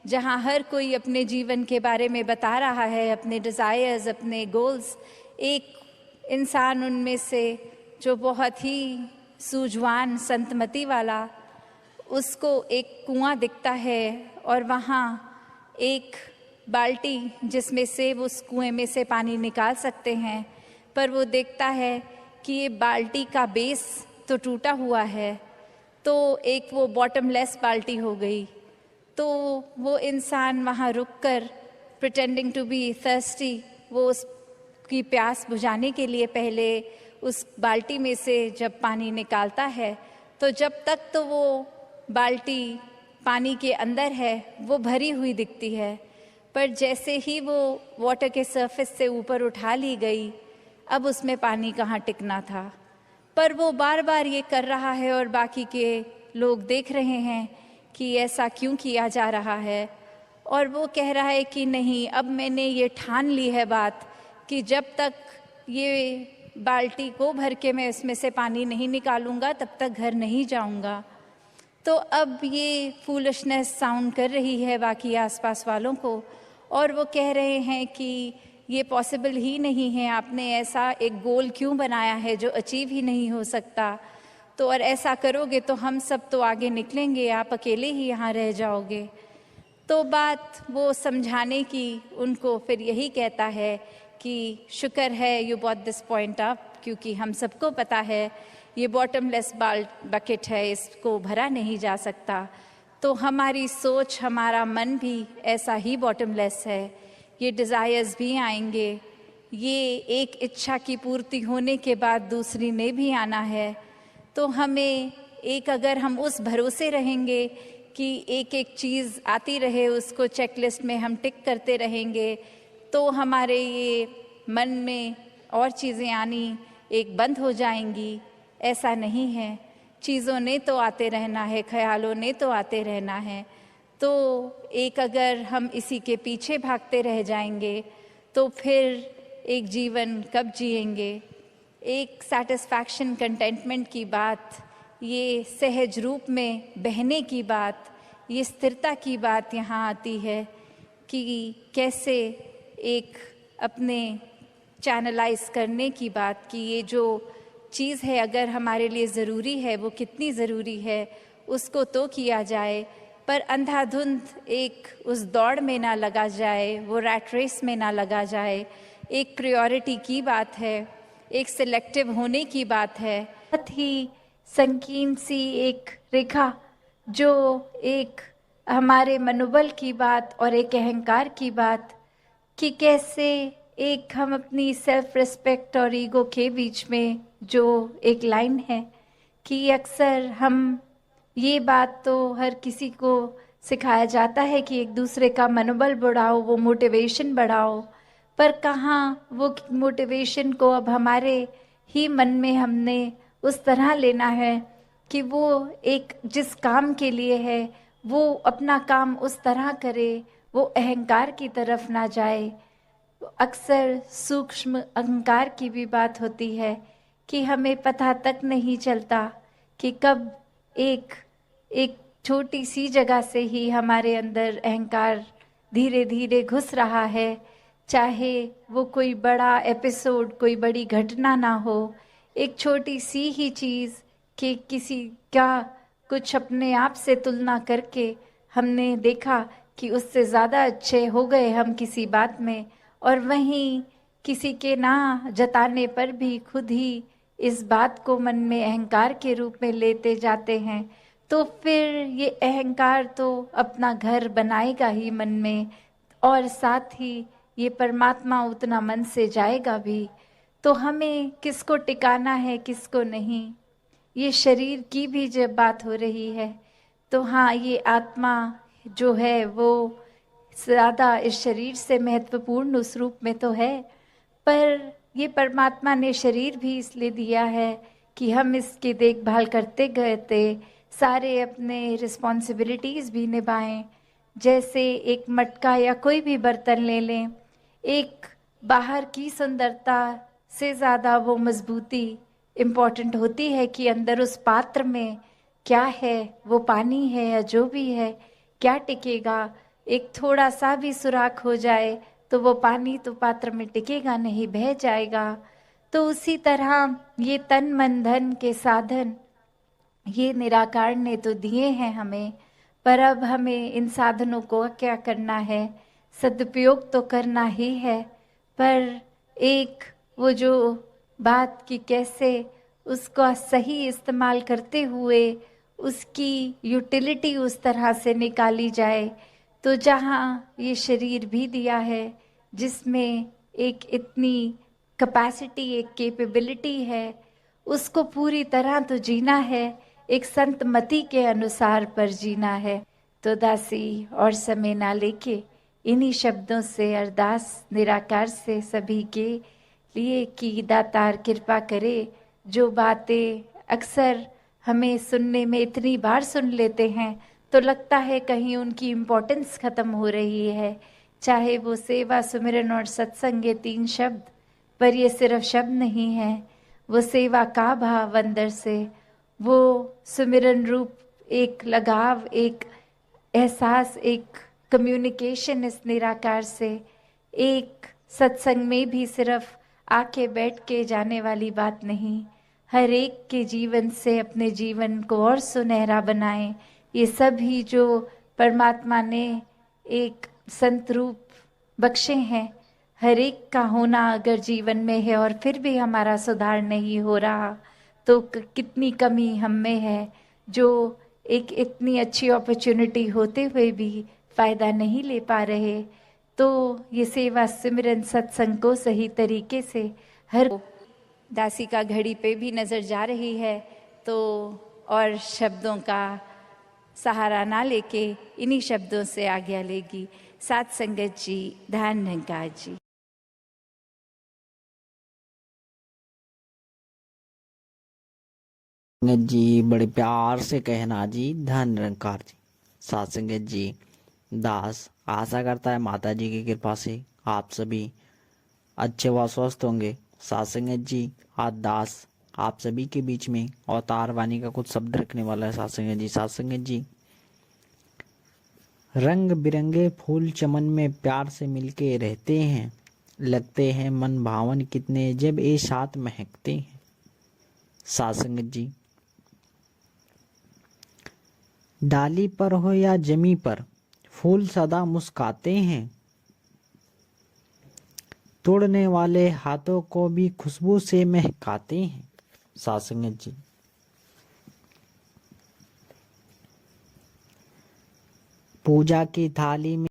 जहाँ हर कोई अपने जीवन के बारे में बता रहा है, अपने डिज़ायर्स, अपने गोल्स। एक इंसान उनमें से जो बहुत ही सूझवान, संतमति वाला, उसको एक कुआं दिखता है और वहाँ एक बाल्टी जिसमें से वो उस कुएं में से पानी निकाल सकते हैं, पर वो देखता है कि ये बाल्टी का बेस तो टूटा हुआ है, तो एक वो बॉटमलेस बाल्टी हो गई। तो वो इंसान वहाँ रुककर प्रिटेंडिंग टू बी थर्स्टी, वो उसकी प्यास बुझाने के लिए पहले उस बाल्टी में से जब पानी निकालता है, तो जब तक तो वो बाल्टी पानी के अंदर है वो भरी हुई दिखती है, पर जैसे ही वो वाटर के सरफेस से ऊपर उठा ली गई, अब उसमें पानी कहाँ टिकना था। पर वो बार बार ये कर रहा है और बाकी के लोग देख रहे हैं कि ऐसा क्यों किया जा रहा है। और वो कह रहा है कि नहीं, अब मैंने ये ठान ली है बात कि जब तक ये बाल्टी को भर के मैं उसमें से पानी नहीं निकालूंगा तब तक घर नहीं जाऊंगा। तो अब ये फूलिशनेस साउंड कर रही है बाकी आसपास वालों को, और वो कह रहे हैं कि ये पॉसिबल ही नहीं है, आपने ऐसा एक गोल क्यों बनाया है जो अचीव ही नहीं हो सकता। तो और ऐसा करोगे तो हम सब तो आगे निकलेंगे, आप अकेले ही यहाँ रह जाओगे। तो बात वो समझाने की उनको फिर यही कहता है कि शुक्र है you bought this point up, क्योंकि हम सबको पता है ये बॉटमलेस बकेट है, इसको भरा नहीं जा सकता। तो हमारी सोच, हमारा मन भी ऐसा ही बॉटमलेस है। ये डिज़ायर्स भी आएंगे, ये एक इच्छा की पूर्ति होने के बाद दूसरी ने भी आना है। तो हमें एक, अगर हम उस भरोसे रहेंगे कि एक एक चीज़ आती रहे, उसको चेकलिस्ट में हम टिक करते रहेंगे, तो हमारे ये मन में और चीज़ें आनी एक बंद हो जाएंगी। ऐसा नहीं है, चीज़ों ने तो आते रहना है, ख्यालों ने तो आते रहना है। तो एक अगर हम इसी के पीछे भागते रह जाएंगे तो फिर एक जीवन कब जिएंगे। एक सेटिस्फैक्शन, कंटेंटमेंट की बात, ये सहज रूप में बहने की बात, ये स्थिरता की बात यहाँ आती है कि कैसे एक अपने चैनलाइज करने की बात, कि ये जो चीज़ है अगर हमारे लिए ज़रूरी है, वो कितनी ज़रूरी है उसको तो किया जाए, पर अंधाधुंध एक उस दौड़ में ना लगा जाए, वो रैट रेस में ना लगा जाए। एक प्रायोरिटी की बात है, एक सिलेक्टिव होने की बात है। बहुत ही संकीर्ण सी एक रेखा जो एक हमारे मनोबल की बात और एक अहंकार की बात, कि कैसे एक हम अपनी सेल्फ रिस्पेक्ट और ईगो के बीच में जो एक लाइन है, कि अक्सर हम ये बात तो हर किसी को सिखाया जाता है कि एक दूसरे का मनोबल बढ़ाओ, वो मोटिवेशन बढ़ाओ, पर कहाँ वो मोटिवेशन को अब हमारे ही मन में हमने उस तरह लेना है कि वो एक जिस काम के लिए है वो अपना काम उस तरह करे, वो अहंकार की तरफ ना जाए। अक्सर सूक्ष्म अहंकार की भी बात होती है कि हमें पता तक नहीं चलता कि कब एक छोटी सी जगह से ही हमारे अंदर अहंकार धीरे धीरे घुस रहा है। चाहे वो कोई बड़ा एपिसोड, कोई बड़ी घटना ना हो, एक छोटी सी ही चीज़ कि किसी का कुछ अपने आप से तुलना करके हमने देखा कि उससे ज़्यादा अच्छे हो गए हम किसी बात में, और वहीं किसी के ना जताने पर भी खुद ही इस बात को मन में अहंकार के रूप में लेते जाते हैं। तो फिर ये अहंकार तो अपना घर बनाएगा ही मन में, और साथ ही ये परमात्मा उतना मन से जाएगा भी। तो हमें किसको टिकाना है, किसको नहीं। ये शरीर की भी जब बात हो रही है तो हाँ, ये आत्मा जो है वो ज़्यादा इस शरीर से महत्वपूर्ण उस रूप में तो है, पर ये परमात्मा ने शरीर भी इसलिए दिया है कि हम इसकी देखभाल करते गए सारे अपने रिस्पॉन्सिबिलिटीज़ भी निभाएं। जैसे एक मटका या कोई भी बर्तन ले लें, एक बाहर की सुंदरता से ज़्यादा वो मजबूती इम्पॉर्टेंट होती है कि अंदर उस पात्र में क्या है, वो पानी है या जो भी है, क्या टिकेगा। एक थोड़ा सा भी सुराख हो जाए तो वो पानी तो पात्र में टिकेगा नहीं, बह जाएगा। तो उसी तरह ये तन मन धन के साधन ये निराकार ने तो दिए हैं हमें, पर अब हमें इन साधनों को क्या करना है? सदुपयोग तो करना ही है, पर एक वो जो बात कि कैसे उसका सही इस्तेमाल करते हुए उसकी यूटिलिटी उस तरह से निकाली जाए। तो जहाँ ये शरीर भी दिया है जिसमें एक इतनी कैपेसिटी, एक कैपेबिलिटी है, उसको पूरी तरह तो जीना है, एक संत मति के अनुसार पर जीना है। तो दासी और समय ना लेके इन्हीं शब्दों से अरदास निराकार से सभी के लिए कि दातार कृपा करे। जो बातें अक्सर हमें सुनने में इतनी बार सुन लेते हैं तो लगता है कहीं उनकी इम्पोर्टेंस खत्म हो रही है। चाहे वो सेवा, सुमिरन और सत्संग ये 3 शब्द, पर ये सिर्फ शब्द नहीं है, वो सेवा का भाव अंदर से, वो सुमिरन रूप एक लगाव, एक एहसास, एक कम्युनिकेशन इस निराकार से। एक सत्संग में भी सिर्फ आके बैठ के जाने वाली बात नहीं, हर एक के जीवन से अपने जीवन को और सुनहरा बनाएं। ये सभी जो परमात्मा ने एक संत रूप बख्शे हैं, हर एक का होना अगर जीवन में है और फिर भी हमारा सुधार नहीं हो रहा तो कितनी कमी हम में है, जो एक इतनी अच्छी अपॉर्चुनिटी होते हुए भी फायदा नहीं ले पा रहे। तो ये सेवा सिमरन सत्संग को सही तरीके से हर दासी का घड़ी पे भी नजर जा रही है, तो और शब्दों का सहारा ना लेके इन्हीं शब्दों से आज्ञा लेगी। साथ संगत जी, धन निरंकार जी। संगत जी बड़े प्यार से कहना जी, धन निरंकार जी। साथ संगत जी, दास आशा करता है माता जी की कृपा से आप सभी अच्छे व स्वस्थ होंगे। साथ संगत जी, आज दास आप सभी के बीच में अवतार वाणी का कुछ शब्द रखने वाला है। साथ संगत जी, साथ संगत जी, रंग बिरंगे फूल चमन में प्यार से मिलके रहते हैं, लगते हैं मन भावन कितने जब ये साथ महकते हैं। साथ संगत जी, डाली पर हो या जमी पर फूल सदा मुस्काते हैं, तोड़ने वाले हाथों को भी खुशबू से महकाते हैं। साथ संगत जी, पूजा की थाली में